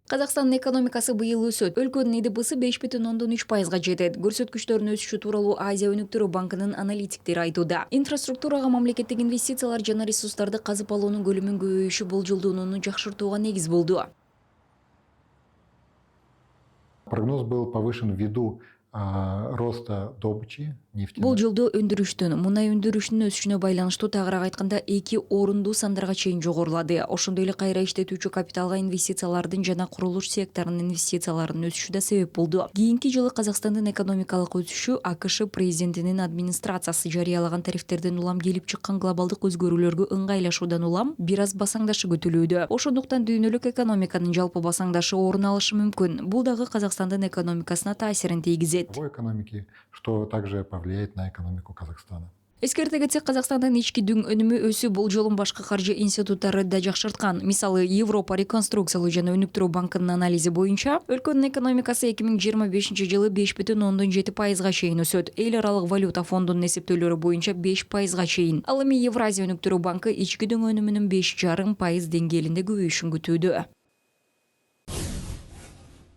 Казакстандын экономикасы быйыл өсөт. Өлкөнүн ИДБсы 5,3%га жетет. Көрсөткүчтөрдүн өсүшү тууралуу Азия өнүктүрүү банкынын аналитиктери айтууда. Инфраструктурага мамлекеттик инвестициялар жана ресурстарды казып алуунун көлөмүнүн көбөйүшү болжолдоону жакшыртууга негиз болду. Прогноз был повышен ввиду роста добычи нефти. Бул жылдоо өндүрүштүн, мунай өндүрүшүнүн өсүшүнө байланыштуу тагыраак айтканда 2 орунду сандарга чейин жогорулады. Ошондой эле кайра иштетүүчү капиталга инвестициялардын жана курулуш секторунун инвестицияларынын өсүшү да себеп болду. Кийинки жылы Казакстандын экономикалык өсүшү АКШ президентинин администрациясы жарыялаган тарифтерден улам келип чыккан глобалдык өзгөрүүлөргө ыңгайлашуудан улам бир аз басаңдашы күтүлүүдө. Ошондуктан дүйнөлүк экономиканын жалпы басаңдашы орун алышы мүмкүн. Бул дагы Казакстандын экономикасына таасирин тийгизет. Экономики, что также повлияет на экономику Казахстана. Эскерте кетсек, Казакстандын ички дүң өнүмү өсүү болжолун башка каржы институттары да жакшырткан. Мисалы, Европа реконструкциялуу жана өнүктүрүү банкынын анализи боюнча, өлкөнүн экономикасы 2025-жылы 5,7%га чейин өсөт. Эл аралык валюта фондунун эсептөөлөрү боюнча 5%га чейин. Ал эми Евразия өнүктүрүү банкы ички дүң өнүмүнүн 5,5% деңгээлинде көбөйүшүн күтүүдө.